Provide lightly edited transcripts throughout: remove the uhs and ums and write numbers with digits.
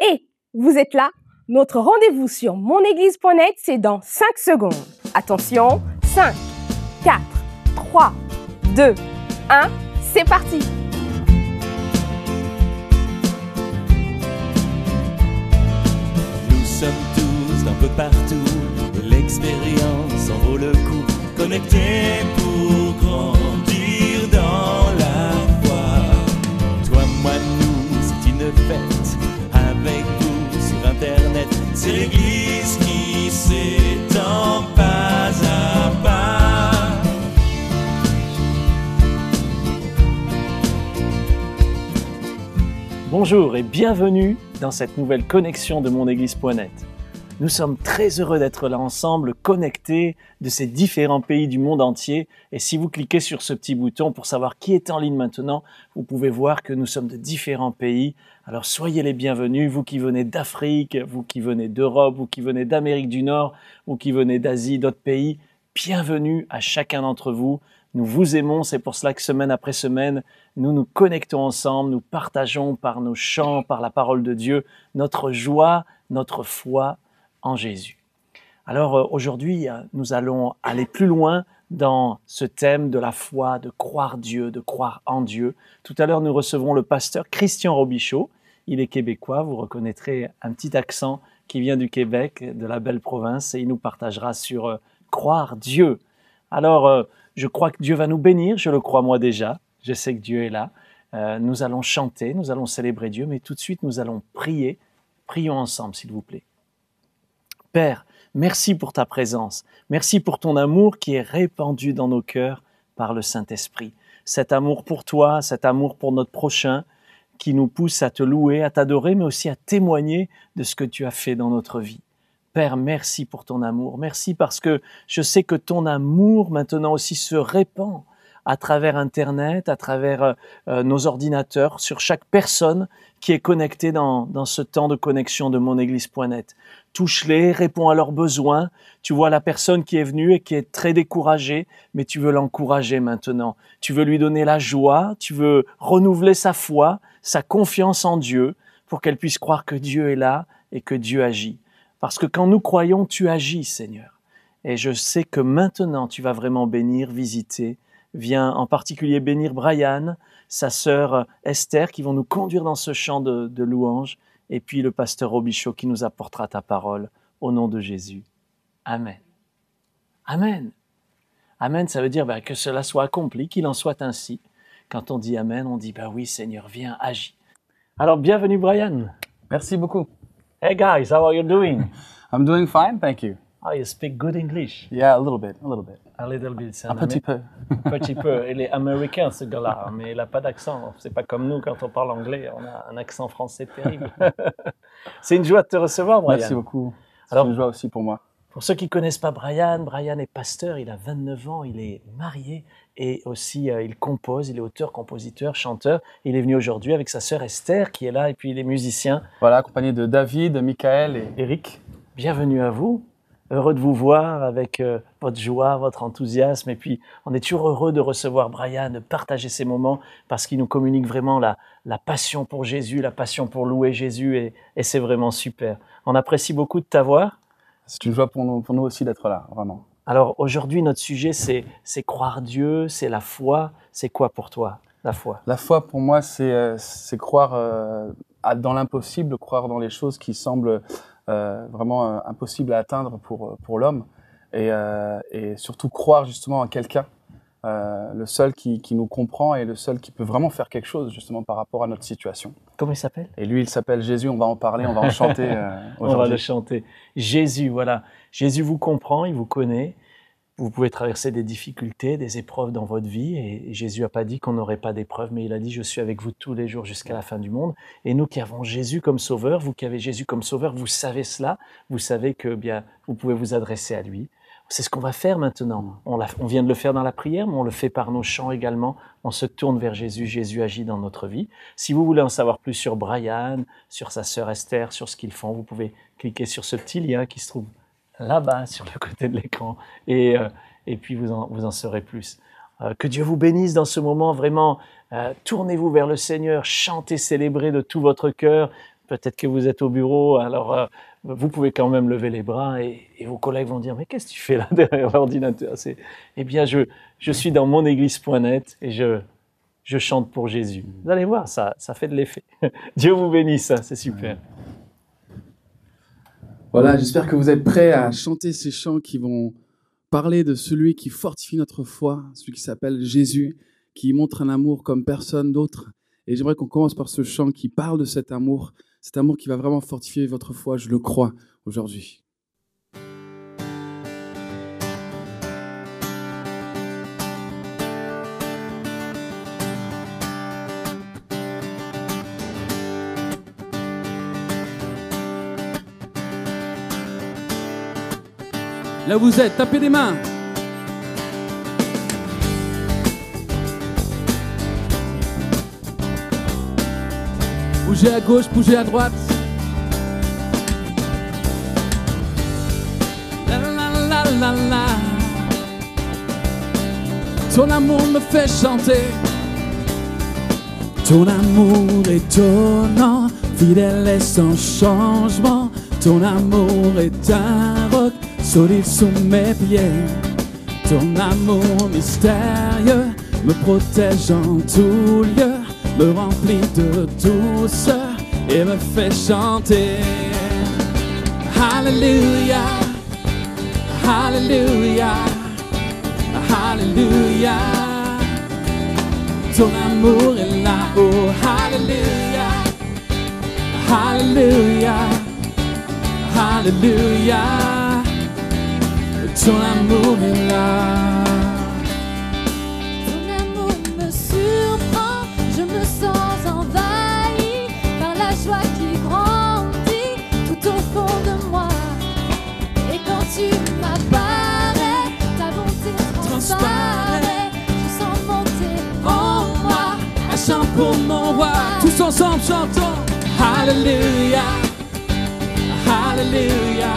Et vous êtes là, notre rendez-vous sur monéglise.net, c'est dans 5 secondes. Attention, 5, 4, 3, 2, 1, c'est parti! Nous sommes tous d'un peu partout, et l'expérience en vaut le coup. Connectés pour grandir dans la foi. Toi, moi, nous, c'est une fête. Avec vous sur Internet, c'est l'Église qui s'étend pas à pas. Bonjour et bienvenue dans cette nouvelle connexion de monéglise.net. Nous sommes très heureux d'être là ensemble, connectés de ces différents pays du monde entier. Et si vous cliquez sur ce petit bouton pour savoir qui est en ligne maintenant, vous pouvez voir que nous sommes de différents pays. Alors soyez les bienvenus, vous qui venez d'Afrique, vous qui venez d'Europe, vous qui venez d'Amérique du Nord, vous qui venez d'Asie, d'autres pays. Bienvenue à chacun d'entre vous. Nous vous aimons, c'est pour cela que semaine après semaine, nous nous connectons ensemble, nous partageons par nos chants, par la parole de Dieu, notre joie, notre foi en Jésus. Alors aujourd'hui, nous allons aller plus loin dans ce thème de la foi, de croire Dieu, de croire en Dieu. Tout à l'heure, nous recevrons le pasteur Christian Robichaud. Il est québécois, vous reconnaîtrez un petit accent qui vient du Québec, de la belle province, et il nous partagera sur croire Dieu. Alors, je crois que Dieu va nous bénir, je le crois moi déjà, je sais que Dieu est là. Nous allons chanter, nous allons célébrer Dieu, mais tout de suite, nous allons prier. Prions ensemble, s'il vous plaît. Père, merci pour ta présence. Merci pour ton amour qui est répandu dans nos cœurs par le Saint-Esprit. Cet amour pour toi, cet amour pour notre prochain qui nous pousse à te louer, à t'adorer, mais aussi à témoigner de ce que tu as fait dans notre vie. Père, merci pour ton amour. Merci parce que je sais que ton amour maintenant aussi se répand à travers Internet, à travers nos ordinateurs, sur chaque personne qui est connectée dans ce temps de connexion de monéglise.net. Touche-les, réponds à leurs besoins. Tu vois la personne qui est venue et qui est très découragée, mais tu veux l'encourager maintenant. Tu veux lui donner la joie, tu veux renouveler sa foi, sa confiance en Dieu, pour qu'elle puisse croire que Dieu est là et que Dieu agit. Parce que quand nous croyons, tu agis, Seigneur. Et je sais que maintenant, tu vas vraiment bénir, visiter. Viens en particulier bénir Brian, sa sœur Esther, qui vont nous conduire dans ce chant de louange, et puis le pasteur Robichaud qui nous apportera ta parole, au nom de Jésus. Amen. Amen. Amen, ça veut dire que cela soit accompli, qu'il en soit ainsi. Quand on dit Amen, on dit oui Seigneur, viens, agis. Alors bienvenue Brian. Merci beaucoup. Hey guys, how are you doing? I'm doing fine, thank you. Oh, you speak good English. Yeah, a little bit. A little bit. C'est Un petit peu. Un petit peu. Il est américain, ce gars-là, mais il n'a pas d'accent. C'est pas comme nous, quand on parle anglais, on a un accent français terrible. C'est une joie de te recevoir, Brian. Merci beaucoup. C'est Alors, une joie aussi pour moi. Pour ceux qui ne connaissent pas Brian, Brian est pasteur, il a 29 ans, il est marié et aussi il compose, il est auteur, compositeur, chanteur. Il est venu aujourd'hui avec sa sœur Esther qui est là et puis il est musicien. Voilà, accompagné de David, Michael et Eric. Bienvenue à vous. Heureux de vous voir avec votre joie, votre enthousiasme. Et puis, on est toujours heureux de recevoir Brian, de partager ces moments parce qu'il nous communique vraiment la passion pour Jésus, la passion pour louer Jésus et c'est vraiment super. On apprécie beaucoup de t'avoir. C'est une joie pour nous aussi d'être là, vraiment. Alors, aujourd'hui, notre sujet, c'est croire Dieu, c'est la foi. C'est quoi pour toi, la foi? La foi, pour moi, c'est croire dans l'impossible, croire dans les choses qui semblent vraiment impossible à atteindre pour l'homme et surtout croire justement en quelqu'un, le seul qui nous comprend et le seul qui peut vraiment faire quelque chose justement par rapport à notre situation. Comment il s'appelle? Et lui, il s'appelle Jésus, on va en parler, on va en chanter aujourd'hui. On va le chanter. Jésus, voilà. Jésus vous comprend, il vous connaît. Vous pouvez traverser des difficultés, des épreuves dans votre vie et Jésus n'a pas dit qu'on n'aurait pas d'épreuves, mais il a dit « Je suis avec vous tous les jours jusqu'à la fin du monde ». Et nous qui avons Jésus comme sauveur, vous qui avez Jésus comme sauveur, vous savez cela, vous savez que vous pouvez vous adresser à lui. C'est ce qu'on va faire maintenant. On vient de le faire dans la prière, mais on le fait par nos chants également. On se tourne vers Jésus, Jésus agit dans notre vie. Si vous voulez en savoir plus sur Brian, sur sa sœur Esther, sur ce qu'ils font, vous pouvez cliquer sur ce petit lien qui se trouve là-bas, sur le côté de l'écran, et puis vous en saurez plus. Que Dieu vous bénisse dans ce moment, vraiment, tournez-vous vers le Seigneur, chantez, célébrez de tout votre cœur, Peut-être que vous êtes au bureau, alors vous pouvez quand même lever les bras et vos collègues vont dire « Mais qu'est-ce que tu fais là derrière l'ordinateur ?» Eh bien, je suis dans monéglise.net et je chante pour Jésus. Vous allez voir, ça fait de l'effet. Dieu vous bénisse, c'est super. Voilà, j'espère que vous êtes prêts à chanter ces chants qui vont parler de celui qui fortifie notre foi, celui qui s'appelle Jésus, qui montre un amour comme personne d'autre. Et j'aimerais qu'on commence par ce chant qui parle de cet amour qui va vraiment fortifier votre foi, je le crois, aujourd'hui. Là où vous êtes, tapez des mains. Bougez à gauche, bougez à droite. La la la la la. Ton amour me fait chanter. Ton amour étonnant, fidèle et sans changement. Ton amour est un roc solide sous mes pieds. Ton amour mystérieux me protège en tout lieu, me remplit de douceur et me fait chanter. Alléluia, Alléluia, Alléluia. Ton amour est là-haut. Alléluia, Alléluia, Alléluia. Ton amour est là. Ton amour me surprend, je me sens envahi par la joie qui grandit tout au fond de moi. Et quand tu m'apparais, ta bonté transparaît. Je sens monter en moi Un chant pour mon roi. Tous ensemble chantons. Alléluia, Alléluia,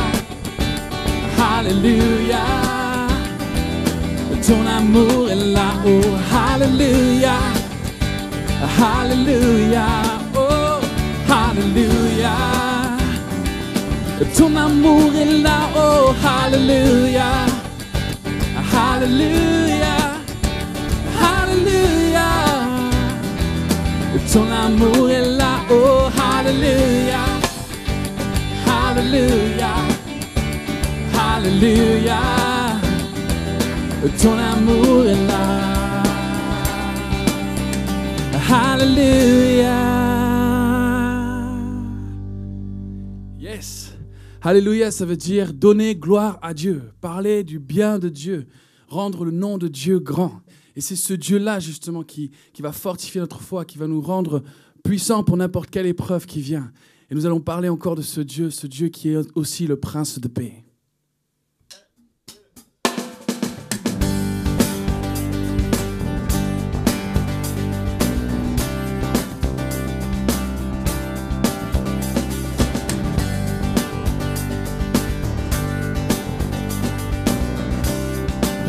Alléluia. Ton amour est là-haut. Alléluia, Alléluia, oh, Alléluia. Ton amour est là-haut. Alléluia, Alléluia, Alléluia. Ton amour est là-haut. Alléluia, Alléluia, Alléluia. Ton amour est là. Alléluia. Yes. Alléluia, ça veut dire donner gloire à Dieu, parler du bien de Dieu, rendre le nom de Dieu grand. Et c'est ce Dieu-là, justement, qui va fortifier notre foi, qui va nous rendre puissants pour n'importe quelle épreuve qui vient. Et nous allons parler encore de ce Dieu qui est aussi le Prince de paix.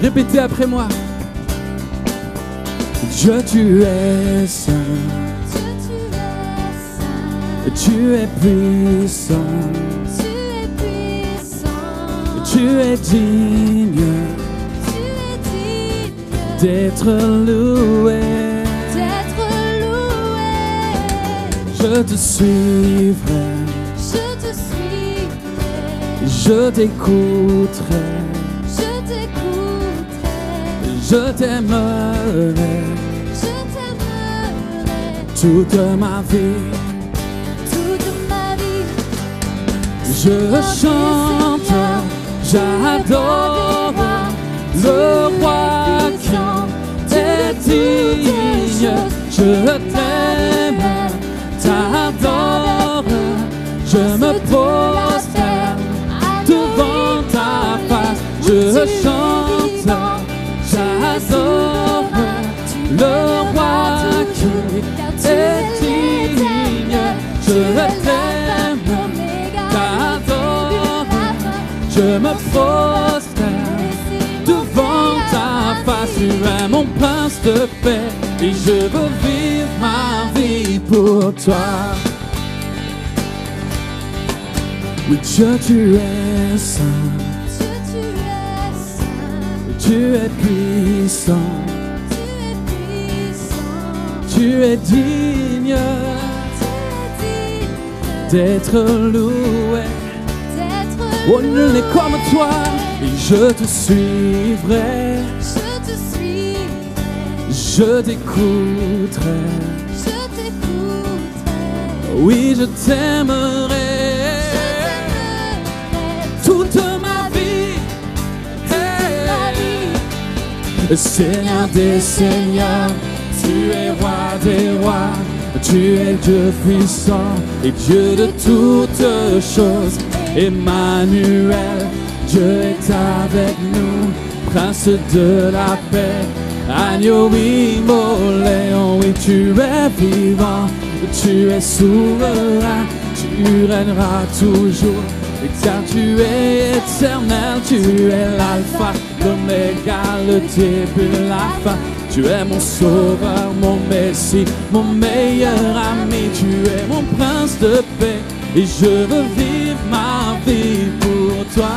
Répétez après moi. Dieu, tu es saint. Tu es puissant. Tu es digne d'être loué. Je te suivrai. Je t'écouterai. Je t'aimerai. Toute ma vie. Je chante, j'adore le roi qui est digne. Je t'aime, t'adore. Je me prosterne devant ta face. Je chante, j'adore le roi qui est digne. Je t'aime, t'adore. Je me prosterne devant ta face. Tu es mon prince de paix et je veux vivre ma vie pour toi. Oui, Dieu, tu es saint. Dieu, tu es saint. Tu es puissant. Tu es puissant. Tu es digne Tu es digne d'être loué. d'être Oh, nul n'est comme toi. Et je te suivrai. Je te suis, Je t'écouterai. je t'écouterai. Oui, je t'aimerai. Toute ma vie. Hey. Seigneur des seigneurs, tu es roi des rois. Tu es Dieu puissant et Dieu de toutes choses. Emmanuel, Dieu est avec nous, Prince de la paix. Agneau immolé, oh oui, tu es vivant, tu es souverain, tu règneras toujours. Car tu es éternel, tu es l'alpha, l'oméga, le début, la fin. Tu es mon sauveur, mon messie, mon meilleur ami. Tu es mon prince de paix et je veux vivre ma vie pour toi.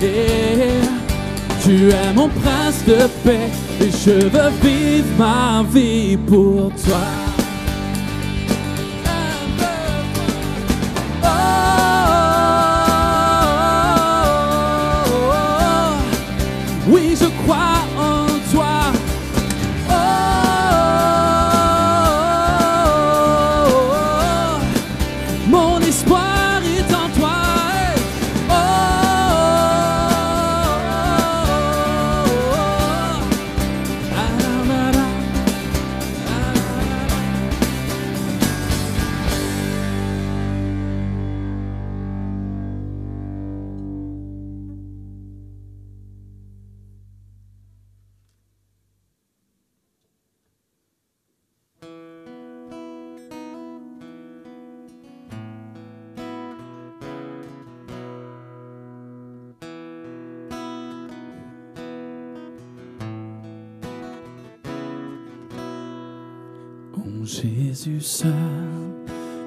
Et tu es mon prince de paix et je veux vivre ma vie pour toi. Oui, je crois en toi. Mon espoir est en toi. Oh Jésus seul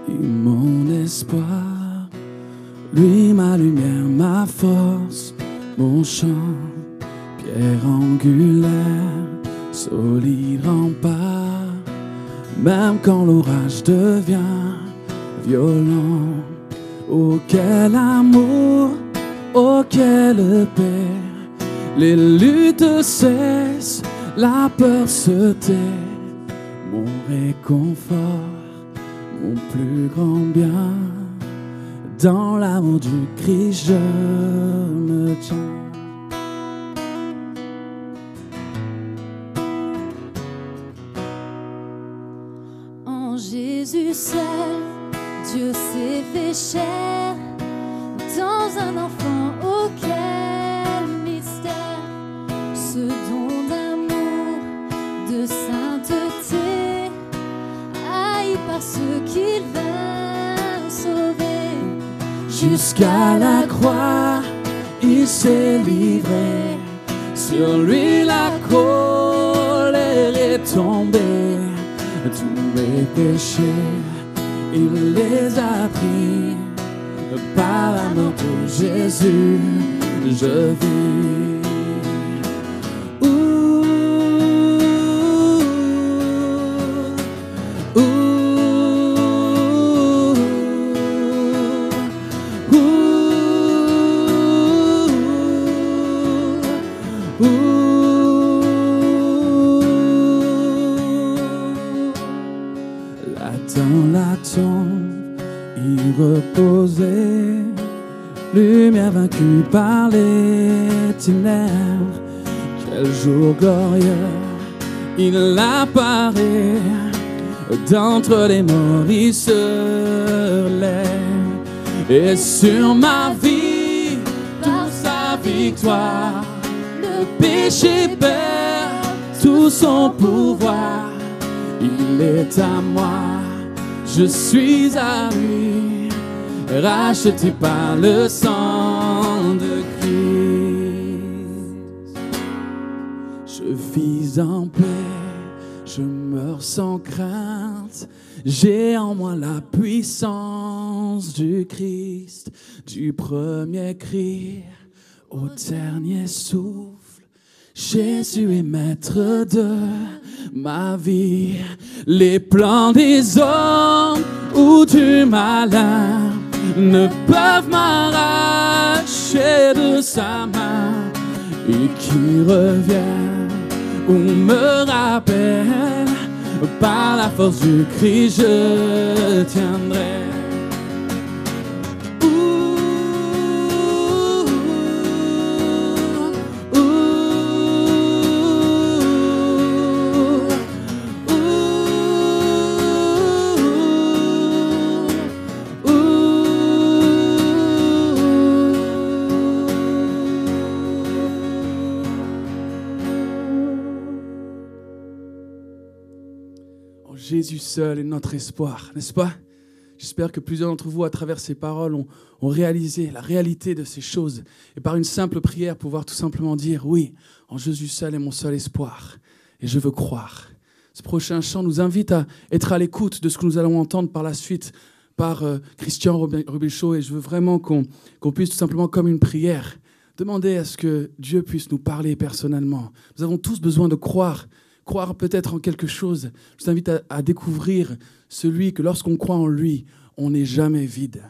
est mon espoir, lui ma lumière, ma force, mon chant, pierre angulaire, solide rempart. Même quand l'orage devient violent, oh quel amour, oh quelle paix. Les luttes cessent, la peur se tait. Mon réconfort, mon plus grand bien, dans l'amour du Christ je me tiens. En Jésus seul, Dieu s'est fait chair, dans un enfant, oh quel mystère, ce don d'amour, de sainteté, haï par ceux qu'il vint sauver. Jusqu'à la croix, il s'est livré, sur lui la colère est tombée. Tous mes péchés, il les a pris, par la mort de Jésus, je vis. Là dans la tombe, il reposait, lumière vaincue par les ténèbres. Quel jour glorieux, il apparaît, d'entre les morts il se lève. Et sur ma vie, dans sa victoire, le péché perd tout son pouvoir. Il est à moi, je suis à lui, racheté par le sang de Christ. Je vis en paix, je meurs sans crainte, J'ai en moi la puissance du Christ, du premier cri au dernier souffle. Jésus est maître de ma vie. Les plans des hommes ou du malin ne peuvent m'arracher de sa main, et qui revient ou me rappelle, par la force du Christ je tiendrai. Jésus seul est notre espoir, n'est-ce pas? J'espère que plusieurs d'entre vous, à travers ces paroles, ont réalisé la réalité de ces choses. Et par une simple prière, pouvoir tout simplement dire, oui, en Jésus seul est mon seul espoir. Et je veux croire. Ce prochain chant nous invite à être à l'écoute de ce que nous allons entendre par la suite par Christian Robichaud. Et je veux vraiment qu'on puisse tout simplement, comme une prière, demander à ce que Dieu puisse nous parler personnellement. Nous avons tous besoin de croire peut-être en quelque chose. Je vous invite à découvrir celui que lorsqu'on croit en lui, on n'est jamais vide.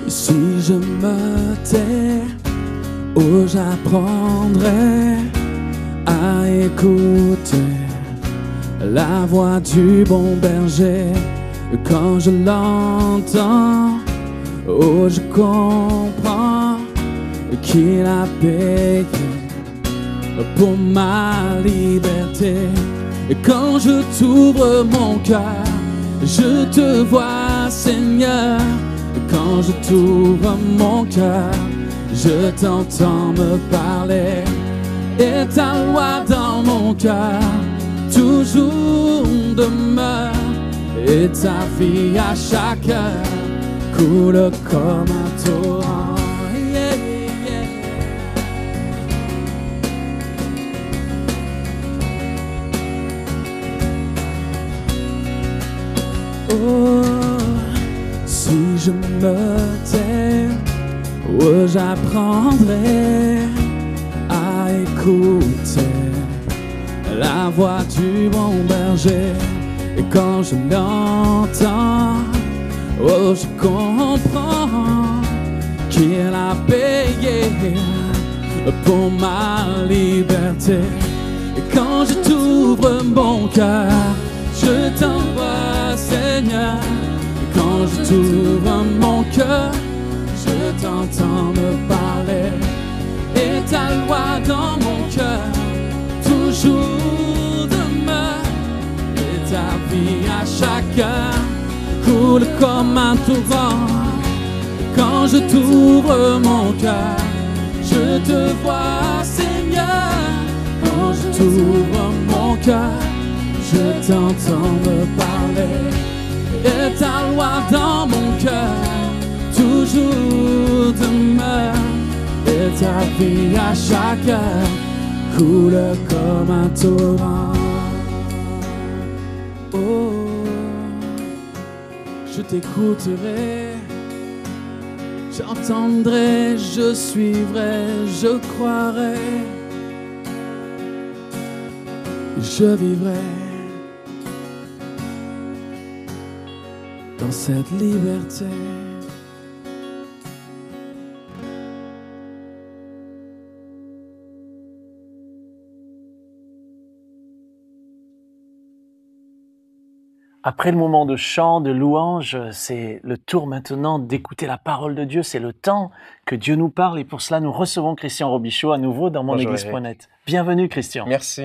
Si je me tais, oh j'apprendrai à écouter la voix du bon berger. Quand je l'entends, oh je comprends qu'il a payé pour ma liberté. Et quand je t'ouvre mon cœur, je te vois, Seigneur. Quand je t'ouvre mon cœur, je t'entends me parler. Et ta loi dans mon cœur toujours demeure. Et ta vie à chaque heure coule comme un torrent. Yeah, yeah. Oh, si je me tais, oh, j'apprendrai à écouter la voix du bon berger. Et quand je l'entends, oh, je comprends qu'il a payé pour ma liberté. Et quand je t'ouvre mon cœur, je t'envoie, Seigneur. Et quand je t'ouvre mon cœur, je t'entends me parler. Et ta loi dans mon cœur toujours demeure. Et ta vie à chaque heure coule comme un torrent. Quand je t'ouvre mon cœur, je te vois, Seigneur. Quand je t'ouvre mon cœur, je t'entends me parler. Et ta loi dans mon cœur toujours demeure. Et ta vie à chaque heure coule comme un torrent. Oh, je t'écouterai, j'entendrai, je suivrai, je croirai, je vivrai dans cette liberté. Après le moment de chant, de louange, c'est le tour maintenant d'écouter la parole de Dieu. C'est le temps que Dieu nous parle et pour cela, nous recevons Christian Robichaud à nouveau dans Bonjour, monéglise.net. Bienvenue Christian. Merci.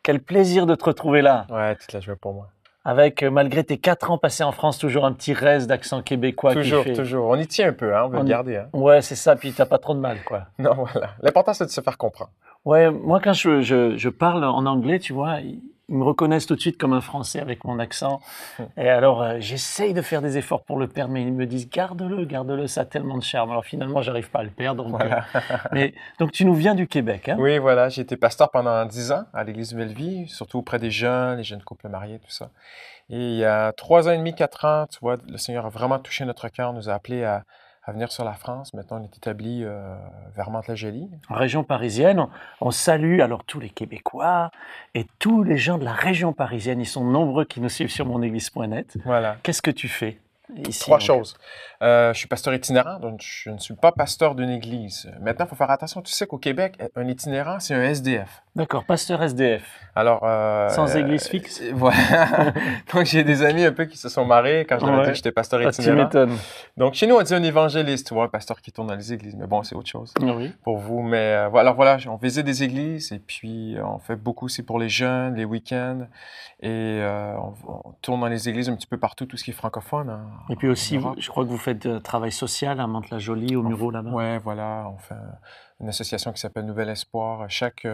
Quel plaisir de te retrouver là. Ouais, toute la joie pour moi. Avec, malgré tes 4 ans passés en France, toujours un petit reste d'accent québécois Toujours, qui fait... toujours. On y tient un peu, hein, on veut On le y- garder. Hein. Ouais, c'est ça, puis t'as pas trop de mal, quoi. Non, voilà. L'important, c'est de se faire comprendre. Ouais, moi, quand je parle en anglais, tu vois, ils me reconnaissent tout de suite comme un Français avec mon accent. Et alors, j'essaye de faire des efforts pour le perdre, mais ils me disent, garde-le, ça a tellement de charme. Alors finalement, j'arrive pas à le perdre. Donc, Voilà. donc tu nous viens du Québec, hein? Oui, voilà. J'ai été pasteur pendant 10 ans à l'Église de Belleville, surtout auprès des jeunes, les jeunes couples mariés, tout ça. Et il y a 3 ans et demi, 4 ans, tu vois, le Seigneur a vraiment touché notre cœur, nous a appelés à venir sur la France. Maintenant, on est établi vers Mantes-la-Jolie. En région parisienne, on salue alors tous les Québécois et tous les gens de la région parisienne. Ils sont nombreux qui nous suivent sur monéglise.net. Voilà. Qu'est-ce que tu fais ici? 3 donc? choses. Je suis pasteur itinérant, donc je ne suis pas pasteur d'une église. Maintenant, il faut faire attention. Tu sais qu'au Québec, un itinérant, c'est un SDF. D'accord, pasteur SDF. Alors, Sans église fixe? Voilà. Donc, j'ai des amis un peu qui se sont marrés quand je leur ai dit que j'étais pasteur Ah, tu itinérant. m'étonnes. Donc, chez nous, on dit un évangéliste, tu vois, un pasteur qui tourne dans les églises. Mais bon, c'est autre chose Oui. pour vous. Mais alors voilà, on visite des églises et puis on fait beaucoup aussi pour les jeunes, les week-ends. Et on tourne dans les églises un petit peu partout, tout ce qui est francophone. Et puis aussi, en Europe. je crois que vous faites travail social à Mantes-la-Jolie, au Murau là-bas. Ouais, voilà, on fait une association qui s'appelle Nouvel Espoir. Chaque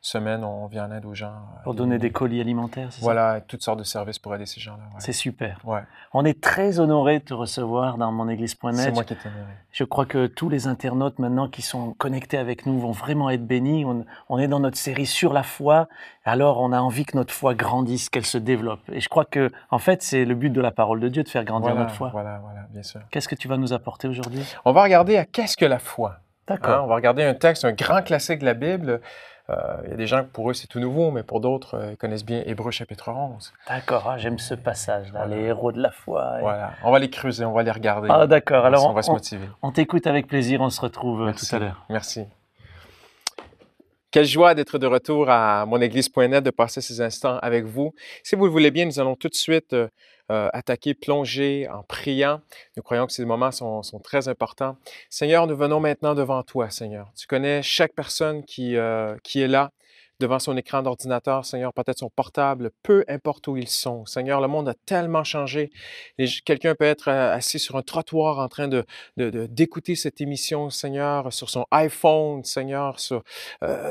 semaine, on vient en aide aux gens. Pour donner des colis alimentaires, c'est ça? Voilà, toutes sortes de services pour aider ces gens-là. Ouais. C'est super. Ouais, On est très honorés de te recevoir dans monéglise.net. c'est moi qui t'ai honoré. Je crois que tous les internautes maintenant qui sont connectés avec nous vont vraiment être bénis. On est dans notre série sur la foi. Alors, on a envie que notre foi grandisse, qu'elle se développe. Et je crois que, en fait, c'est le but de la parole de Dieu, de faire grandir Voilà, notre foi. voilà, bien sûr. Qu'est-ce que tu vas nous apporter aujourd'hui? On va regarder à qu'est-ce que la foi. D'accord. On va regarder un texte, un grand classique de la Bible. Il y a des gens, pour eux, c'est tout nouveau, mais pour d'autres, ils connaissent bien Hébreux chapitre 11. D'accord, j'aime ce passage-là, Voilà. les héros de la foi. Voilà, on va les creuser, on va les regarder. Ah, d'accord. Alors, on va se motiver. on t'écoute avec plaisir, on se retrouve Merci. tout à l'heure. Merci. Quelle joie d'être de retour à monéglise.net, de passer ces instants avec vous. Si vous le voulez bien, nous allons tout de suite attaquer, plonger en priant. Nous croyons que ces moments sont très importants. Seigneur, nous venons maintenant devant toi, Seigneur. Tu connais chaque personne qui est là, devant son écran d'ordinateur, Seigneur, peut-être son portable, peu importe où ils sont. Seigneur, le monde a tellement changé. Quelqu'un peut être assis sur un trottoir en train d'écouter cette émission, Seigneur, sur son iPhone, Seigneur,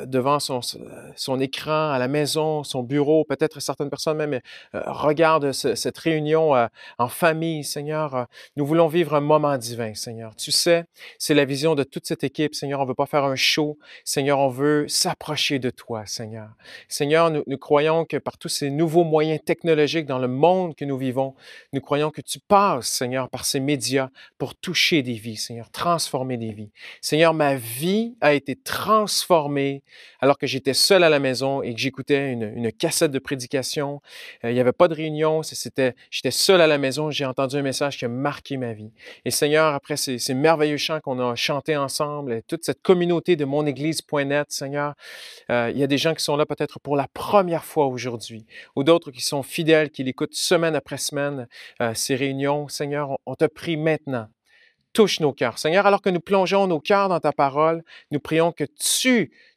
devant son écran à la maison, son bureau. Peut-être certaines personnes même regardent cette réunion en famille, Seigneur. Nous voulons vivre un moment divin, Seigneur. Tu sais, c'est la vision de toute cette équipe, Seigneur. On ne veut pas faire un show. Seigneur, on veut s'approcher de toi, Seigneur. Seigneur, nous croyons que par tous ces nouveaux moyens technologiques dans le monde que nous vivons, nous croyons que tu passes, Seigneur, par ces médias pour toucher des vies, Seigneur, transformer des vies. Seigneur, ma vie a été transformée alors que j'étais seul à la maison et que j'écoutais une cassette de prédication. Il n'y avait pas de réunion, j'étais seul à la maison, j'ai entendu un message qui a marqué ma vie. Et Seigneur, après ces merveilleux chants qu'on a chantés ensemble, et toute cette communauté de monéglise.net, Seigneur, il y a des gens qui sont là peut-être pour la première fois aujourd'hui, ou d'autres qui sont fidèles, qui l'écoutent semaine après semaine, ces réunions. Seigneur, on te prie maintenant. Touche nos cœurs. Seigneur, alors que nous plongeons nos cœurs dans ta parole, nous prions que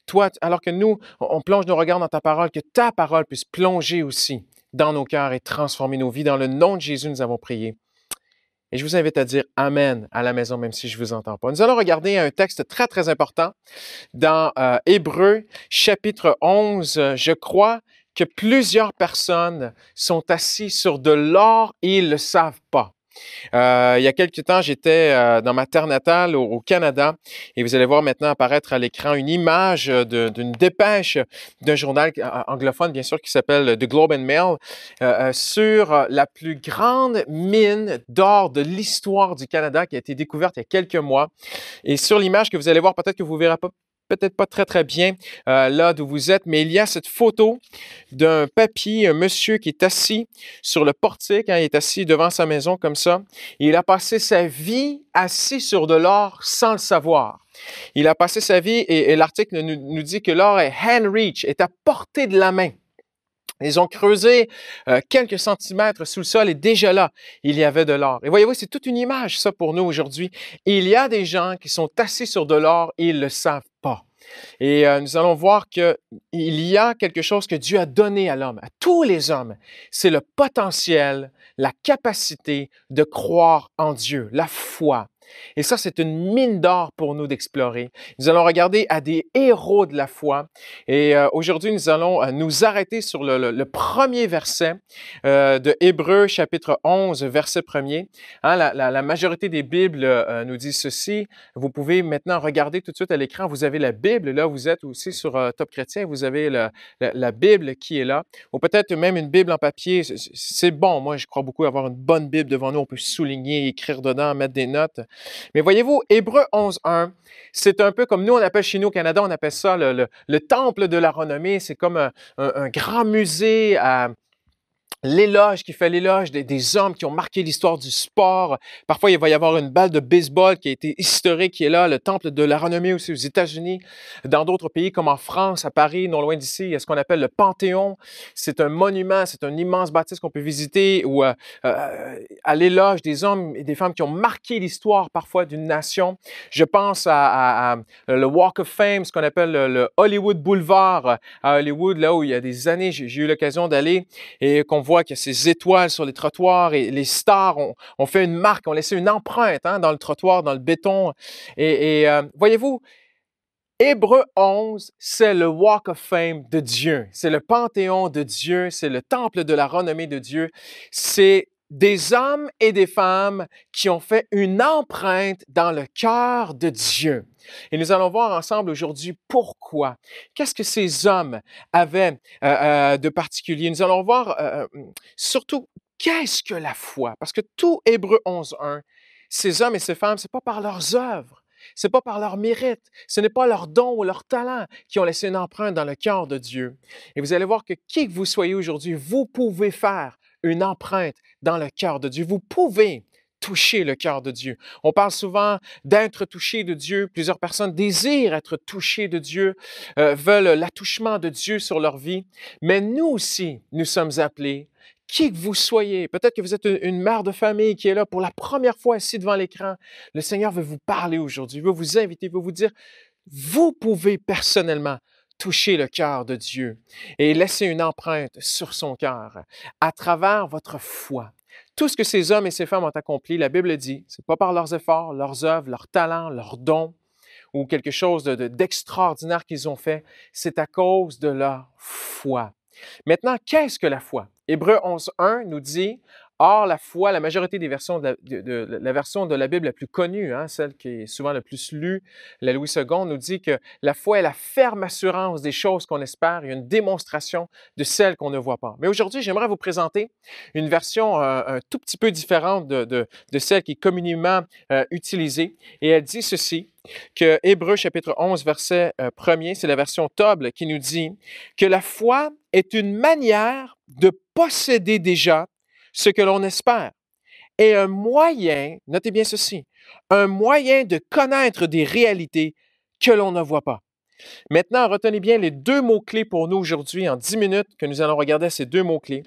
toi, alors que nous, on plonge nos regards dans ta parole, que ta parole puisse plonger aussi dans nos cœurs et transformer nos vies. Dans le nom de Jésus, nous avons prié. Et je vous invite à dire Amen à la maison, même si je ne vous entends pas. Nous allons regarder un texte très, très important dans Hébreux, chapitre 11. Je crois que plusieurs personnes sont assises sur de l'or et ils ne le savent pas. Il y a quelques temps, j'étais dans ma terre natale au Canada et vous allez voir maintenant apparaître à l'écran une image d'une dépêche d'un journal anglophone, bien sûr, qui s'appelle The Globe and Mail, sur la plus grande mine d'or de l'histoire du Canada qui a été découverte il y a quelques mois. Et sur l'image que vous allez voir, peut-être que vous ne verrez pas peut-être pas très, très bien là d'où vous êtes, mais il y a cette photo d'un papy, un monsieur qui est assis sur le portique, il est assis devant sa maison comme ça. Et il a passé sa vie assis sur de l'or sans le savoir. Il a passé sa vie, et l'article nous dit que l'or est hand reach, est à portée de la main. Ils ont creusé quelques centimètres sous le sol et déjà là, il y avait de l'or. Et voyez-vous, c'est toute une image, ça, pour nous aujourd'hui. Il y a des gens qui sont assis sur de l'or et ils ne le savent pas. Et nous allons voir qu'il y a quelque chose que Dieu a donné à l'homme, à tous les hommes. C'est le potentiel, la capacité de croire en Dieu, la foi. Et ça, c'est une mine d'or pour nous d'explorer. Nous allons regarder à des héros de la foi. Et aujourd'hui, nous allons nous arrêter sur le premier verset de Hébreux, chapitre 11, verset 1er. Hein, la majorité des Bibles nous disent ceci. Vous pouvez maintenant regarder tout de suite à l'écran. Vous avez la Bible. Là, vous êtes aussi sur Top Chrétien. Vous avez la Bible qui est là. Ou peut-être même une Bible en papier. C'est bon. Moi, je crois beaucoup avoir une bonne Bible devant nous. On peut souligner, écrire dedans, mettre des notes. Mais voyez-vous, Hébreux 11.1, c'est un peu comme nous, on appelle chez nous au Canada, on appelle ça le temple de la renommée. C'est comme un grand musée à l'éloge qui fait l'éloge des hommes qui ont marqué l'histoire du sport. Parfois, il va y avoir une balle de baseball qui a été historique, qui est là, le temple de la renommée aussi aux États-Unis. Dans d'autres pays, comme en France, à Paris, non loin d'ici, il y a ce qu'on appelle le Panthéon. C'est un monument, c'est un immense bâtisse qu'on peut visiter où, à l'éloge des hommes et des femmes qui ont marqué l'histoire parfois d'une nation. Je pense à le Walk of Fame, ce qu'on appelle le Hollywood Boulevard à Hollywood, là où il y a des années, j'ai eu l'occasion d'aller et qu'on voit qu'il y a ces étoiles sur les trottoirs et les stars ont fait une marque, ont laissé une empreinte dans le trottoir, dans le béton. Et voyez-vous, Hébreux 11, c'est le Walk of Fame de Dieu. C'est le Panthéon de Dieu, c'est le temple de la renommée de Dieu. C'est des hommes et des femmes qui ont fait une empreinte dans le cœur de Dieu. Et nous allons voir ensemble aujourd'hui pourquoi. Qu'est-ce que ces hommes avaient de particulier? Nous allons voir surtout qu'est-ce que la foi? Parce que tout Hébreux 11.1, ces hommes et ces femmes, c'est pas par leurs œuvres, c'est pas par leur mérite, ce n'est pas leur don ou leur talent qui ont laissé une empreinte dans le cœur de Dieu. Et vous allez voir que qui que vous soyez aujourd'hui, vous pouvez faire une empreinte dans le cœur de Dieu. Vous pouvez toucher le cœur de Dieu. On parle souvent d'être touché de Dieu. Plusieurs personnes désirent être touchées de Dieu, veulent l'attouchement de Dieu sur leur vie. Mais nous aussi, nous sommes appelés, qui que vous soyez, peut-être que vous êtes une mère de famille qui est là pour la première fois ici devant l'écran. Le Seigneur veut vous parler aujourd'hui, veut vous inviter, veut vous dire, vous pouvez personnellement toucher le cœur de Dieu et laisser une empreinte sur son cœur à travers votre foi. Tout ce que ces hommes et ces femmes ont accompli, la Bible dit, c'est pas par leurs efforts, leurs œuvres, leurs talents, leurs dons ou quelque chose d'extraordinaire qu'ils ont fait, c'est à cause de leur foi. Maintenant, qu'est-ce que la foi? Hébreux 11.1 nous dit, or la foi, la majorité des versions la version de la Bible la plus connue, celle qui est souvent le plus lue, la Louis II, nous dit que la foi est la ferme assurance des choses qu'on espère et une démonstration de celles qu'on ne voit pas. Mais aujourd'hui, j'aimerais vous présenter une version un tout petit peu différente de celle qui est communément utilisée. Et elle dit ceci, que Hébreux chapitre 11, verset 1er, c'est la version Toble qui nous dit que la foi est une manière de posséder déjà ce que l'on espère et un moyen, notez bien ceci, un moyen de connaître des réalités que l'on ne voit pas. Maintenant, retenez bien les deux mots-clés pour nous aujourd'hui, en 10 minutes, que nous allons regarder ces deux mots-clés.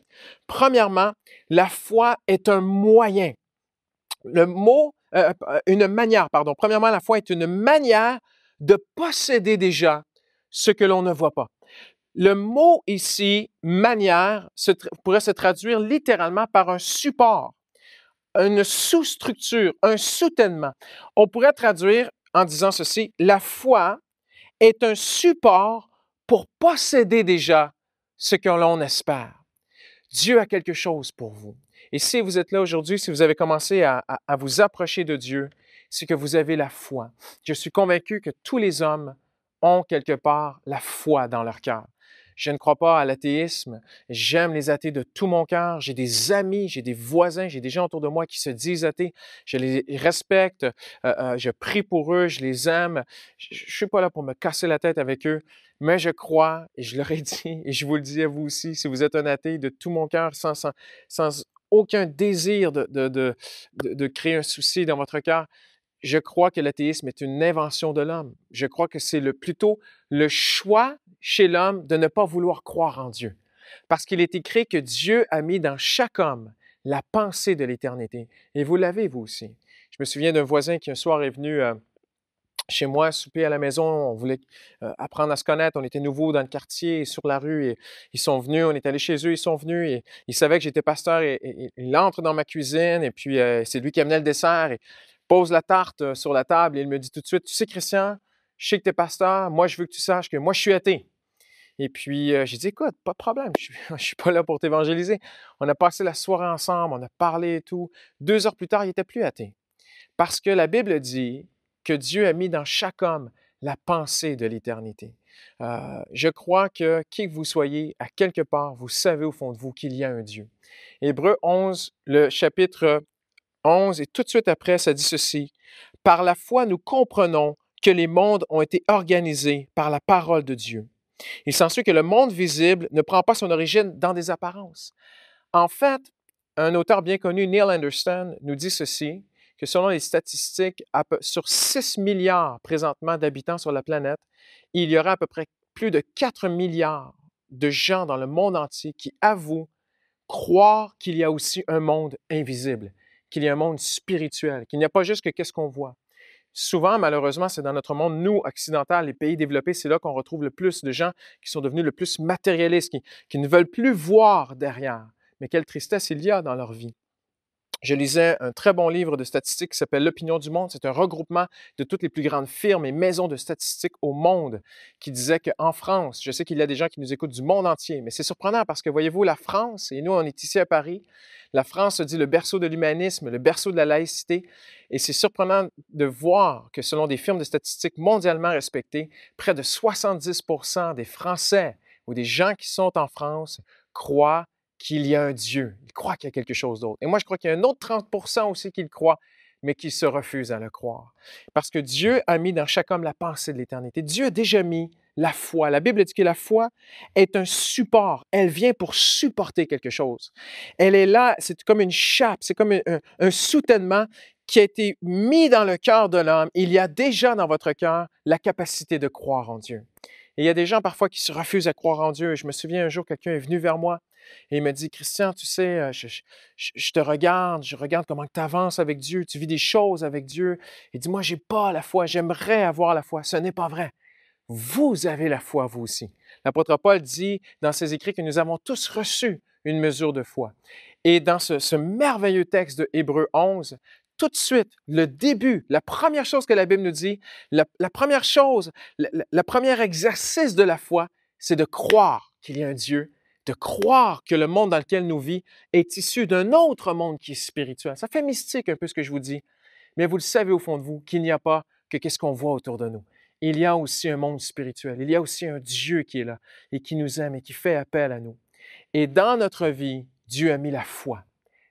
Premièrement, la foi est un moyen. Le mot, une manière, pardon. Premièrement, la foi est une manière de posséder déjà ce que l'on ne voit pas. Le mot ici, manière, pourrait se traduire littéralement par un support, une sous-structure, un soutènement. On pourrait traduire en disant ceci, la foi est un support pour posséder déjà ce que l'on espère. Dieu a quelque chose pour vous. Et si vous êtes là aujourd'hui, si vous avez commencé à vous approcher de Dieu, c'est que vous avez la foi. Je suis convaincu que tous les hommes ont quelque part la foi dans leur cœur. Je ne crois pas à l'athéisme. J'aime les athées de tout mon cœur. J'ai des amis, j'ai des voisins, j'ai des gens autour de moi qui se disent athées. Je les respecte, je prie pour eux, je les aime. Je ne suis pas là pour me casser la tête avec eux, mais je crois, et je leur ai dit, et je vous le dis à vous aussi, si vous êtes un athée de tout mon cœur, sans aucun désir de créer un souci dans votre cœur, je crois que l'athéisme est une invention de l'homme. Je crois que c'est plutôt le choix chez l'homme de ne pas vouloir croire en Dieu. Parce qu'il est écrit que Dieu a mis dans chaque homme la pensée de l'éternité. Et vous l'avez, vous aussi. Je me souviens d'un voisin qui un soir est venu chez moi, souper à la maison. On voulait apprendre à se connaître. On était nouveaux dans le quartier, sur la rue. Et ils sont venus, on est allé chez eux, ils sont venus. Et ils savaient que j'étais pasteur. Et il entre dans ma cuisine. Et puis, c'est lui qui amenait le dessert. Et pose la tarte sur la table. Et il me dit tout de suite, tu sais, Christian, je sais que tu es pasteur. Moi, je veux que tu saches que moi, je suis athée. Et puis, j'ai dit, écoute, pas de problème, je suis pas là pour t'évangéliser. On a passé la soirée ensemble, on a parlé et tout. 2 heures plus tard, il n'était plus athée. Parce que la Bible dit que Dieu a mis dans chaque homme la pensée de l'éternité. Je crois que qui que vous soyez, à quelque part, vous savez au fond de vous qu'il y a un Dieu. Hébreux 11, le chapitre 11, et tout de suite après, ça dit ceci. Par la foi, nous comprenons que les mondes ont été organisés par la parole de Dieu. Il s'ensuit que le monde visible ne prend pas son origine dans des apparences. En fait, un auteur bien connu, Neil Anderson, nous dit ceci, que selon les statistiques, sur 6 milliards présentement d'habitants sur la planète, il y aura à peu près plus de 4 milliards de gens dans le monde entier qui avouent croire qu'il y a aussi un monde invisible, qu'il y a un monde spirituel, qu'il n'y a pas juste que qu'est-ce qu'on voit. Souvent, malheureusement, c'est dans notre monde, nous, occidental, les pays développés, c'est là qu'on retrouve le plus de gens qui sont devenus le plus matérialistes, qui ne veulent plus voir derrière. Mais quelle tristesse il y a dans leur vie. Je lisais un très bon livre de statistiques qui s'appelle L'Opinion du monde. C'est un regroupement de toutes les plus grandes firmes et maisons de statistiques au monde qui disait qu'en France, je sais qu'il y a des gens qui nous écoutent du monde entier, mais c'est surprenant parce que voyez-vous, la France, et nous on est ici à Paris, la France se dit le berceau de l'humanisme, le berceau de la laïcité, et c'est surprenant de voir que selon des firmes de statistiques mondialement respectées, près de 70% des Français ou des gens qui sont en France croient qu'il y a un Dieu. Ils croient qu'il y a quelque chose d'autre. Et moi, je crois qu'il y a un autre 30% aussi qui le croient, mais qui se refusent à le croire. Parce que Dieu a mis dans chaque homme la pensée de l'éternité. Dieu a déjà mis la foi. La Bible dit que la foi est un support. Elle vient pour supporter quelque chose. Elle est là, c'est comme une chape, c'est comme un soutènement qui a été mis dans le cœur de l'homme. Il y a déjà dans votre cœur la capacité de croire en Dieu. Et il y a des gens parfois qui se refusent à croire en Dieu. Je me souviens un jour, quelqu'un est venu vers moi et il m'a dit, Christian, tu sais, je te regarde, je regarde comment tu avances avec Dieu, tu vis des choses avec Dieu. Il dit, moi, j'ai pas la foi, j'aimerais avoir la foi. Ce n'est pas vrai. Vous avez la foi, vous aussi. L'apôtre Paul dit dans ses écrits que nous avons tous reçu une mesure de foi. Et dans ce merveilleux texte de Hébreux 11, tout de suite, le début, la première chose que la Bible nous dit, la première chose, le premier exercice de la foi, c'est de croire qu'il y a un Dieu, de croire que le monde dans lequel nous vivons est issu d'un autre monde qui est spirituel. Ça fait mystique un peu ce que je vous dis, mais vous le savez au fond de vous qu'il n'y a pas que qu'est-ce qu'on voit autour de nous. Il y a aussi un monde spirituel, il y a aussi un Dieu qui est là et qui nous aime et qui fait appel à nous. Et dans notre vie, Dieu a mis la foi.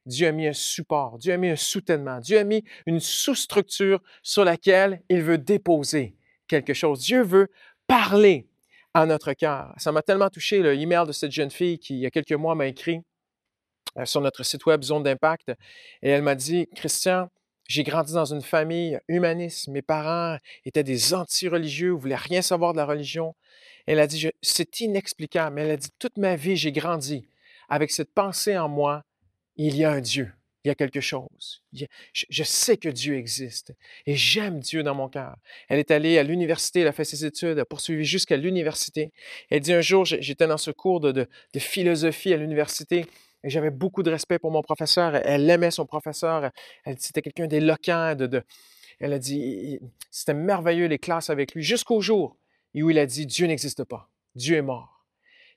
Dieu a mis un support, Dieu a mis un soutènement, Dieu a mis une sous-structure sur laquelle il veut déposer quelque chose. Dieu veut parler à notre cœur. Ça m'a tellement touché, le email de cette jeune fille qui, il y a quelques mois, m'a écrit sur notre site web Zone d'Impact. Et elle m'a dit, Christian, j'ai grandi dans une famille humaniste. Mes parents étaient des anti-religieux, ne voulaient rien savoir de la religion. Elle a dit, c'est inexplicable, mais elle a dit, toute ma vie, j'ai grandi avec cette pensée en moi, il y a un Dieu, il y a quelque chose. Je sais que Dieu existe et j'aime Dieu dans mon cœur. Elle est allée à l'université, elle a fait ses études, elle a poursuivi jusqu'à l'université. Elle dit un jour, j'étais dans ce cours de philosophie à l'université et j'avais beaucoup de respect pour mon professeur. Elle aimait son professeur. C'était quelqu'un d'éloquent. Elle a dit, c'était merveilleux les classes avec lui jusqu'au jour où il a dit, Dieu n'existe pas, Dieu est mort.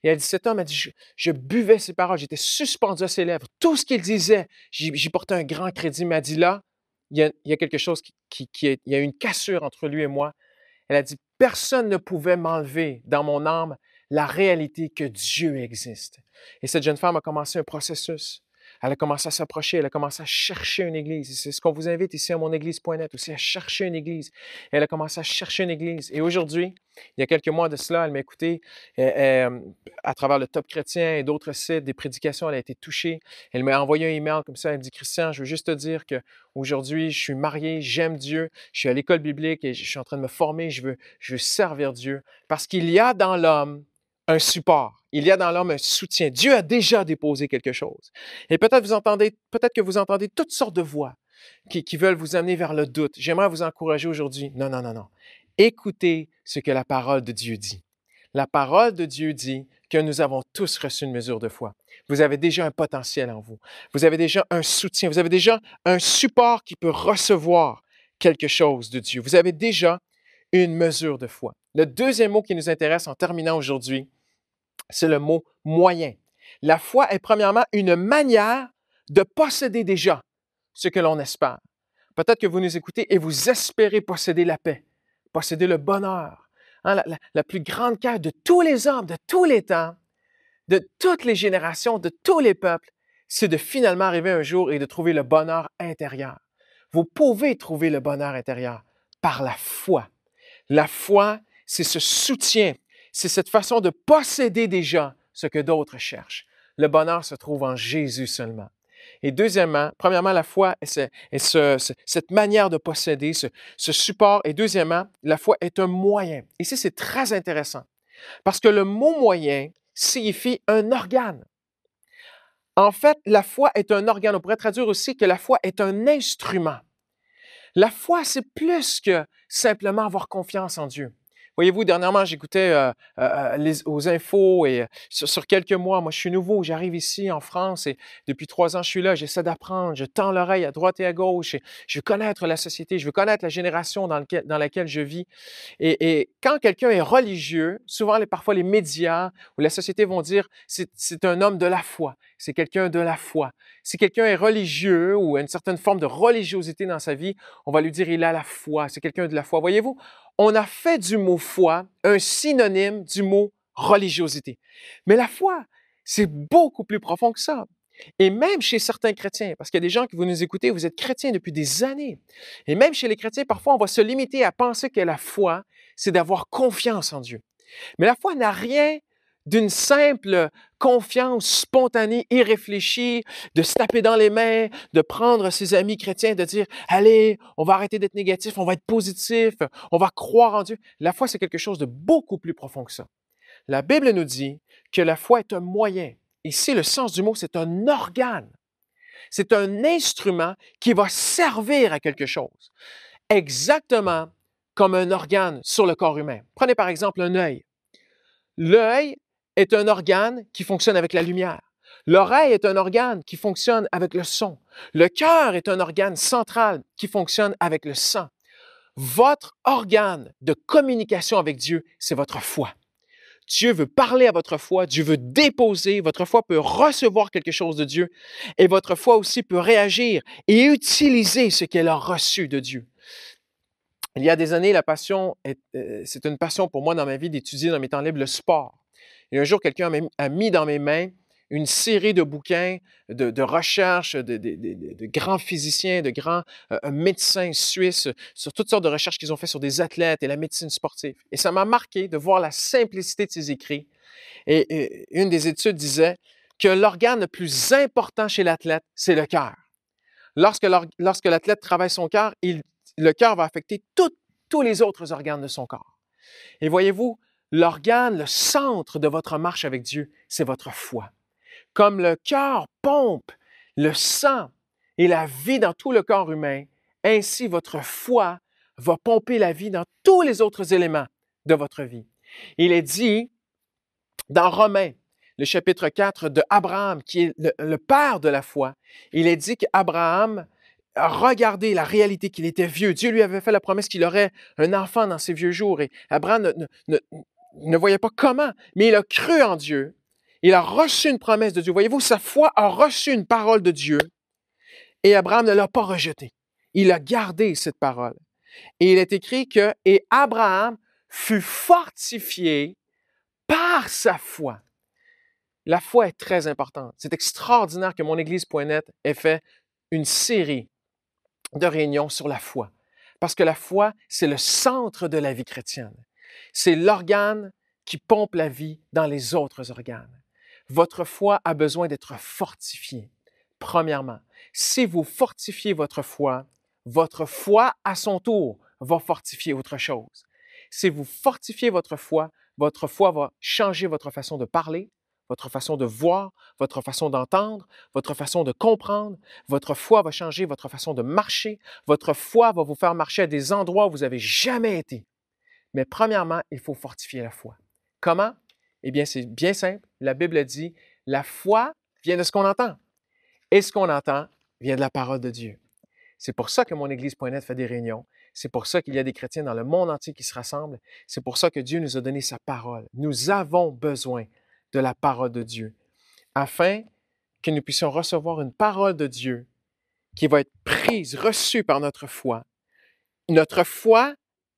Et elle dit, cet homme a dit, je buvais ses paroles, j'étais suspendu à ses lèvres. Tout ce qu'il disait, j'y portais un grand crédit. Mais elle dit, là, il y a quelque chose il y a une cassure entre lui et moi. Elle a dit, personne ne pouvait m'enlever dans mon âme la réalité que Dieu existe. Et cette jeune femme a commencé un processus. Elle a commencé à s'approcher, elle a commencé à chercher une église. Et c'est ce qu'on vous invite ici à monéglise.net aussi, à chercher une église. Et elle a commencé à chercher une église. Et aujourd'hui, il y a quelques mois de cela, elle m'a écouté à travers le Top Chrétien et d'autres sites, des prédications, elle a été touchée. Elle m'a envoyé un email comme ça, elle me dit, Christian, je veux juste te dire qu'aujourd'hui, je suis marié, j'aime Dieu, je suis à l'école biblique et je suis en train de me former, je veux servir Dieu. Parce qu'il y a dans l'homme un support. Il y a dans l'homme un soutien. Dieu a déjà déposé quelque chose. Et peut-être que vous entendez toutes sortes de voix. qui veulent vous amener vers le doute. J'aimerais vous encourager aujourd'hui. Non, non, non, non. Écoutez ce que la parole de Dieu dit. La parole de Dieu dit que nous avons tous reçu une mesure de foi. Vous avez déjà un potentiel en vous. Vous avez déjà un soutien. Vous avez déjà un support qui peut recevoir quelque chose de Dieu. Vous avez déjà une mesure de foi. Le deuxième mot qui nous intéresse en terminant aujourd'hui, c'est le mot moyen. La foi est premièrement une manière de posséder déjà ce que l'on espère. Peut-être que vous nous écoutez et vous espérez posséder la paix, posséder le bonheur, hein, la plus grande quête de tous les hommes, de tous les temps, de toutes les générations, de tous les peuples, c'est de finalement arriver un jour et de trouver le bonheur intérieur. Vous pouvez trouver le bonheur intérieur par la foi. La foi, c'est ce soutien, c'est cette façon de posséder déjà ce que d'autres cherchent. Le bonheur se trouve en Jésus seulement. Et deuxièmement, premièrement, la foi est cette manière de posséder, ce support. Et deuxièmement, la foi est un moyen. Ici, c'est très intéressant parce que le mot moyen signifie un organe. En fait, la foi est un organe. On pourrait traduire aussi que la foi est un instrument. La foi, c'est plus que simplement avoir confiance en Dieu. Voyez-vous, dernièrement, j'écoutais aux infos et sur quelques mois, moi je suis nouveau, j'arrive ici en France et depuis 3 ans je suis là, j'essaie d'apprendre, je tends l'oreille à droite et à gauche et je veux connaître la société, je veux connaître la génération dans laquelle je vis. Et quand quelqu'un est religieux, souvent parfois les médias ou la société vont dire c'est un homme de la foi, c'est quelqu'un de la foi. Si quelqu'un est religieux ou a une certaine forme de religiosité dans sa vie, on va lui dire il a la foi, c'est quelqu'un de la foi. Voyez-vous, on a fait du mot foi un synonyme du mot religiosité. Mais la foi, c'est beaucoup plus profond que ça. Et même chez certains chrétiens, parce qu'il y a des gens qui vous nous écoutez, vous êtes chrétiens depuis des années. Et même chez les chrétiens, parfois, on va se limiter à penser que la foi, c'est d'avoir confiance en Dieu. Mais la foi n'a rien d'une simple confiance spontanée, irréfléchie, de se taper dans les mains, de prendre ses amis chrétiens, de dire « Allez, on va arrêter d'être négatif, on va être positif, on va croire en Dieu. » La foi, c'est quelque chose de beaucoup plus profond que ça. La Bible nous dit que la foi est un moyen. Ici, le sens du mot, c'est un organe. C'est un instrument qui va servir à quelque chose. Exactement comme un organe sur le corps humain. Prenez par exemple un œil. L'œil est un organe qui fonctionne avec la lumière. L'oreille est un organe qui fonctionne avec le son. Le cœur est un organe central qui fonctionne avec le sang. Votre organe de communication avec Dieu, c'est votre foi. Dieu veut parler à votre foi, Dieu veut déposer, votre foi peut recevoir quelque chose de Dieu et votre foi aussi peut réagir et utiliser ce qu'elle a reçu de Dieu. Il y a des années, c'est une passion pour moi dans ma vie d'étudier dans mes temps libres le sport. Et un jour, quelqu'un a mis dans mes mains une série de bouquins de recherches de grands physiciens, de grands médecins suisses sur toutes sortes de recherches qu'ils ont fait sur des athlètes et la médecine sportive. Et ça m'a marqué de voir la simplicité de ces écrits. Et une des études disait que l'organe le plus important chez l'athlète, c'est le cœur. Lorsque l'athlète travaille son cœur, le cœur va affecter tous les autres organes de son corps. Et voyez-vous, l'organe, le centre de votre marche avec Dieu, c'est votre foi. Comme le cœur pompe le sang et la vie dans tout le corps humain, ainsi votre foi va pomper la vie dans tous les autres éléments de votre vie. Il est dit dans Romains, le chapitre 4 de Abraham, qui est le père de la foi, il est dit qu'Abraham a regardé la réalité qu'il était vieux. Dieu lui avait fait la promesse qu'il aurait un enfant dans ses vieux jours et Abraham ne voyait pas comment, mais il a cru en Dieu. Il a reçu une promesse de Dieu. Voyez-vous, sa foi a reçu une parole de Dieu et Abraham ne l'a pas rejetée. Il a gardé cette parole. Et il est écrit que « Et Abraham fut fortifié par sa foi ». La foi est très importante. C'est extraordinaire que mon Église.net ait fait une série de réunions sur la foi. Parce que la foi, c'est le centre de la vie chrétienne. C'est l'organe qui pompe la vie dans les autres organes. Votre foi a besoin d'être fortifiée. Premièrement, si vous fortifiez votre foi à son tour va fortifier autre chose. Si vous fortifiez votre foi va changer votre façon de parler, votre façon de voir, votre façon d'entendre, votre façon de comprendre. Votre foi va changer votre façon de marcher. Votre foi va vous faire marcher à des endroits où vous n'avez jamais été. Mais premièrement, il faut fortifier la foi. Comment? Eh bien, c'est bien simple. La Bible dit, la foi vient de ce qu'on entend. Et ce qu'on entend vient de la parole de Dieu. C'est pour ça que mon Église.net fait des réunions. C'est pour ça qu'il y a des chrétiens dans le monde entier qui se rassemblent. C'est pour ça que Dieu nous a donné sa parole. Nous avons besoin de la parole de Dieu, afin que nous puissions recevoir une parole de Dieu qui va être prise, reçue par notre foi. Notre foi,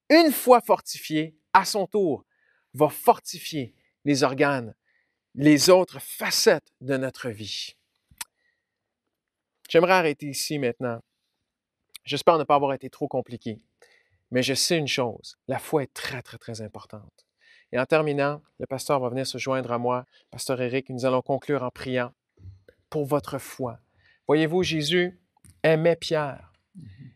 une fois fortifiée, à son tour, va fortifier les organes, les autres facettes de notre vie. J'aimerais arrêter ici maintenant. J'espère ne pas avoir été trop compliqué, mais je sais une chose, la foi est très, très, très importante. Et en terminant, le pasteur va venir se joindre à moi, pasteur Éric, et nous allons conclure en priant pour votre foi. Voyez-vous, Jésus aimait Pierre.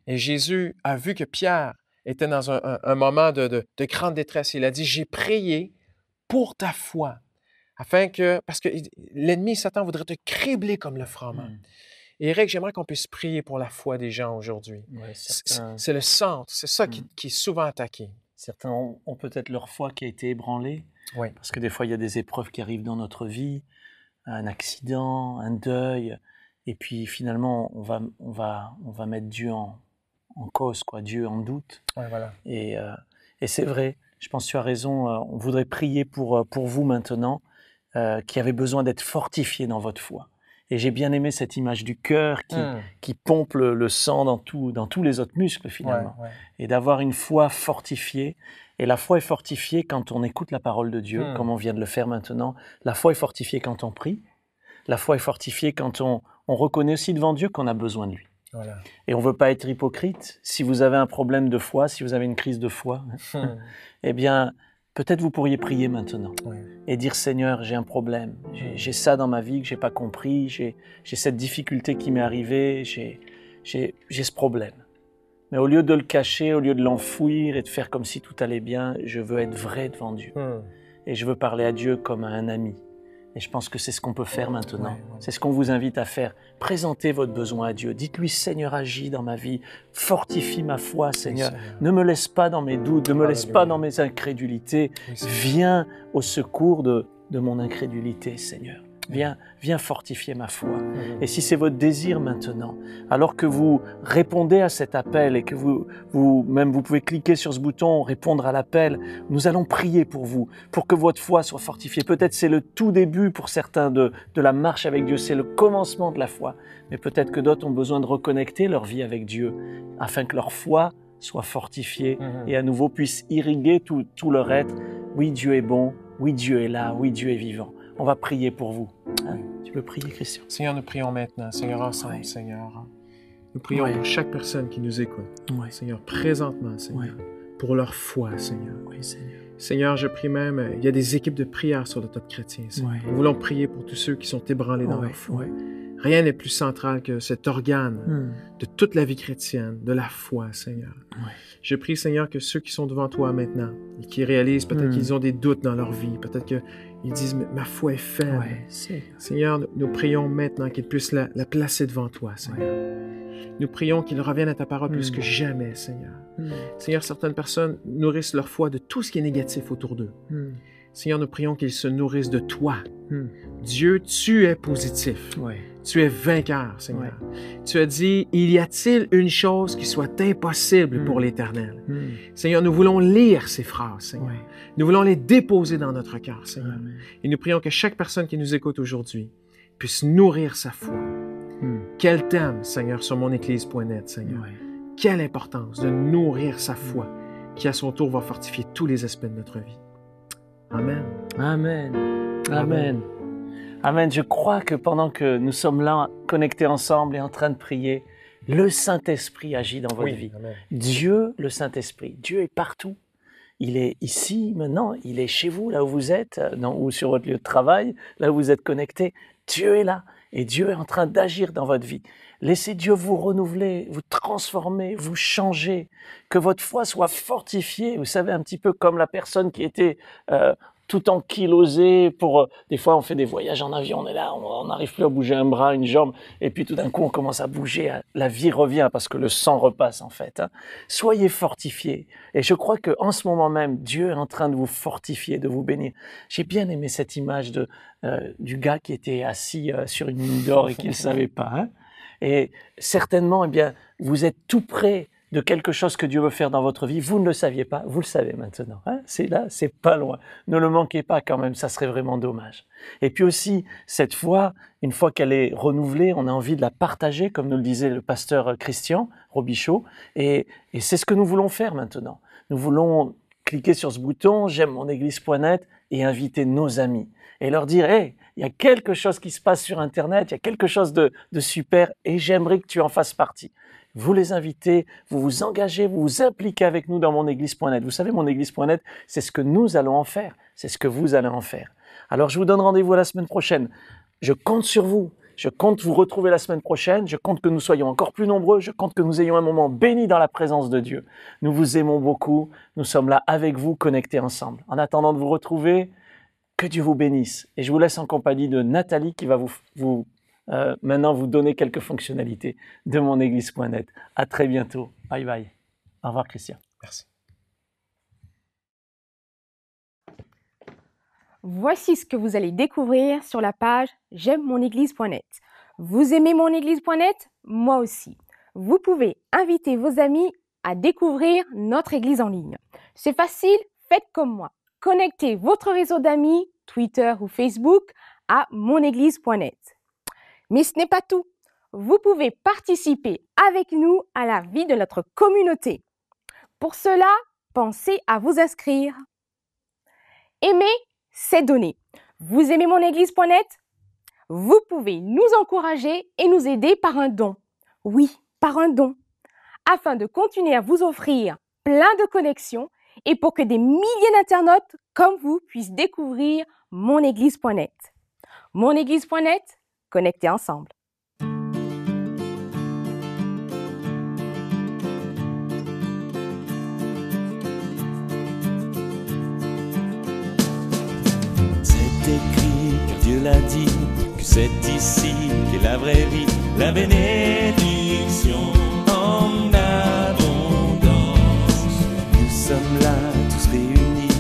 Et Jésus a vu que Pierre était dans un moment de grande détresse. Il a dit, j'ai prié pour ta foi, afin que, parce que l'ennemi, Satan, voudrait te cribler comme le froment. Et Éric, j'aimerais qu'on puisse prier pour la foi des gens aujourd'hui. Ouais, c'est le centre, c'est ça qui est souvent attaqué. Certains ont peut-être leur foi qui a été ébranlée, Oui. parce que des fois, il y a des épreuves qui arrivent dans notre vie, un accident, un deuil, et puis finalement, on va mettre Dieu en cause, quoi, Dieu en doute. Ouais, voilà. Et c'est vrai, je pense que tu as raison, on voudrait prier pour vous maintenant, qui avez besoin d'être fortifiés dans votre foi. Et j'ai bien aimé cette image du cœur qui pompe le sang dans tous les autres muscles finalement. Ouais. Et d'avoir une foi fortifiée. Et la foi est fortifiée quand on écoute la parole de Dieu, comme on vient de le faire maintenant. La foi est fortifiée quand on prie. La foi est fortifiée quand on reconnaît aussi devant Dieu qu'on a besoin de lui. Voilà. Et on ne veut pas être hypocrite. Si vous avez un problème de foi, si vous avez une crise de foi, eh bien, peut-être vous pourriez prier maintenant et dire « Seigneur, j'ai un problème, j'ai ça dans ma vie que je n'ai pas compris, j'ai cette difficulté qui m'est arrivée, j'ai ce problème. Mais au lieu de le cacher, au lieu de l'enfouir et de faire comme si tout allait bien, je veux être vrai devant Dieu. Et je veux parler à Dieu comme à un ami. Et je pense que c'est ce qu'on peut faire maintenant. C'est ce qu'on vous invite à faire. Présentez votre besoin à Dieu. Dites-lui, Seigneur, agis dans ma vie. Fortifie ma foi, Seigneur. Ne me laisse pas dans mes doutes. Ne me laisse pas dans mes incrédulités. Viens au secours de mon incrédulité, Seigneur. Viens fortifier ma foi. Et si c'est votre désir maintenant, alors que vous répondez à cet appel et que vous pouvez cliquer sur ce bouton, répondre à l'appel, nous allons prier pour vous, pour que votre foi soit fortifiée. Peut-être c'est le tout début pour certains de la marche avec Dieu, c'est le commencement de la foi. Mais peut-être que d'autres ont besoin de reconnecter leur vie avec Dieu, afin que leur foi soit fortifiée et à nouveau puisse irriguer tout leur être. Oui, Dieu est bon. Oui, Dieu est là. Oui, Dieu est vivant. On va prier pour vous. Tu peux prier, Christian? Seigneur, nous prions maintenant. Seigneur, ensemble, Seigneur. Nous prions pour chaque personne qui nous écoute. Seigneur, présentement, Seigneur, pour leur foi, Seigneur. Oui, Seigneur. Seigneur, je prie même, il y a des équipes de prière sur le Top Chrétien. Nous voulons prier pour tous ceux qui sont ébranlés dans leur foi. Rien n'est plus central que cet organe de toute la vie chrétienne, de la foi, Seigneur. Je prie, Seigneur, que ceux qui sont devant toi maintenant et qui réalisent peut-être qu'ils ont des doutes dans leur vie, peut-être qu'ils disent « ma foi est faible ». Seigneur, nous prions maintenant qu'ils puissent la placer devant toi, Seigneur. Nous prions qu'ils reviennent à ta parole plus que jamais, Seigneur. Seigneur, certaines personnes nourrissent leur foi de tout ce qui est négatif autour d'eux. Seigneur, nous prions qu'ils se nourrissent de toi. Dieu, tu es positif. Tu es vainqueur, Seigneur. Tu as dit, y a-t-il une chose qui soit impossible pour l'Éternel? Seigneur, nous voulons lire ces phrases, Seigneur. Nous voulons les déposer dans notre cœur, Seigneur. Et nous prions que chaque personne qui nous écoute aujourd'hui puisse nourrir sa foi. Quel thème, Seigneur, sur monéglise.net, Seigneur. Quelle importance de nourrir sa foi, qui à son tour va fortifier tous les aspects de notre vie. Amen. Amen. Amen. Amen. Je crois que pendant que nous sommes là, connectés ensemble et en train de prier, le Saint-Esprit agit dans votre vie. Amen. Dieu, le Saint-Esprit, Dieu est partout. Il est ici, maintenant, il est chez vous, là où vous êtes, ou sur votre lieu de travail, là où vous êtes connectés. Dieu est là et Dieu est en train d'agir dans votre vie. Laissez Dieu vous renouveler, vous transformer, vous changer, que votre foi soit fortifiée. Vous savez, un petit peu comme la personne qui était tout ankylosé pour, des fois on fait des voyages en avion, on est là, on n'arrive plus à bouger un bras, une jambe, et puis tout d'un coup on commence à bouger, la vie revient parce que le sang repasse en fait. Hein. Soyez fortifiés. Et je crois que en ce moment même, Dieu est en train de vous fortifier, de vous bénir. J'ai bien aimé cette image du gars qui était assis sur une mine d'or et qui ne le savait pas. Hein. Et certainement, eh bien, vous êtes tout près de quelque chose que Dieu veut faire dans votre vie. Vous ne le saviez pas, vous le savez maintenant. Hein? C'est là, c'est pas loin. Ne le manquez pas quand même, ça serait vraiment dommage. Et puis aussi, cette foi, une fois qu'elle est renouvelée, on a envie de la partager, comme nous le disait le pasteur Christian Robichaud. Et c'est ce que nous voulons faire maintenant. Nous voulons cliquer sur ce bouton « J'aime mon église.net » et inviter nos amis. Et leur dire « Hey, il y a quelque chose qui se passe sur Internet, il y a quelque chose de super et j'aimerais que tu en fasses partie. » Vous les invitez, vous vous engagez, vous vous impliquez avec nous dans monéglise.net. Vous savez, monéglise.net, c'est ce que nous allons en faire. C'est ce que vous allez en faire. Alors, je vous donne rendez-vous à la semaine prochaine. Je compte sur vous. Je compte vous retrouver la semaine prochaine. Je compte que nous soyons encore plus nombreux. Je compte que nous ayons un moment béni dans la présence de Dieu. Nous vous aimons beaucoup. Nous sommes là avec vous, connectés ensemble. En attendant de vous retrouver, que Dieu vous bénisse. Et je vous laisse en compagnie de Nathalie qui va maintenant vous donner quelques fonctionnalités de monéglise.net. À très bientôt. Bye bye. Au revoir Christian. Merci. Voici ce que vous allez découvrir sur la page j'aime monéglise.net. Vous aimez monéglise.net? Moi aussi. Vous pouvez inviter vos amis à découvrir notre église en ligne. C'est facile, faites comme moi. Connectez votre réseau d'amis, Twitter ou Facebook, à monéglise.net. Mais ce n'est pas tout. Vous pouvez participer avec nous à la vie de notre communauté. Pour cela, pensez à vous inscrire. Aimer, c'est donner. Vous aimez monéglise.net? Vous pouvez nous encourager et nous aider par un don. Oui, par un don. Afin de continuer à vous offrir plein de connexions et pour que des milliers d'internautes comme vous puissent découvrir monéglise.net. Monéglise.net, connectés ensemble. C'est écrit, car Dieu l'a dit, que c'est ici qu'est la vraie vie, la bénédiction en abondance. Nous sommes là, tous réunis,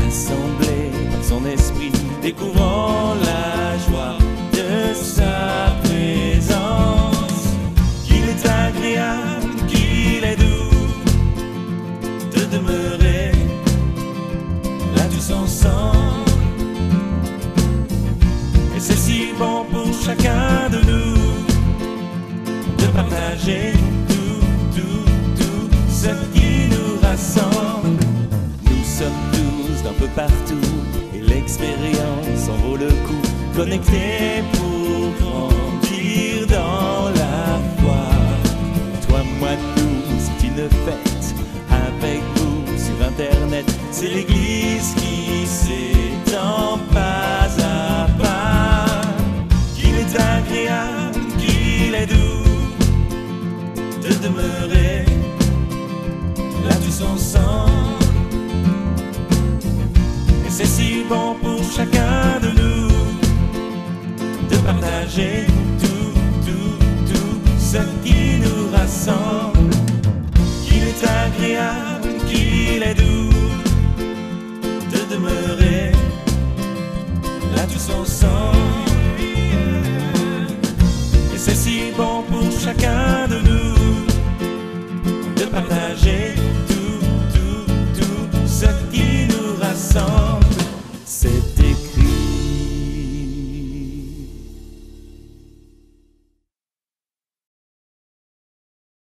assemblés par son esprit, découvrant la joie de sa présence. Qu'il est agréable, qu'il est doux de demeurer là tous ensemble. Et c'est si bon pour chacun de nous de partager tout ce qui nous rassemble. Nous sommes tous d'un peu partout et l'expérience en vaut le coup. Connectés pour grandir dans la foi. Toi, moi, nous, c'est une fête avec vous sur Internet. C'est l'église qui s'étend pas à pas. Qu'il est agréable, qu'il est doux de demeurer là tous ensemble. Et c'est si bon pour chacun de nous de partager tout ce qui nous rassemble. Qu'il est agréable, qu'il est doux de demeurer là tous ensemble. Et c'est si bon pour chacun de nous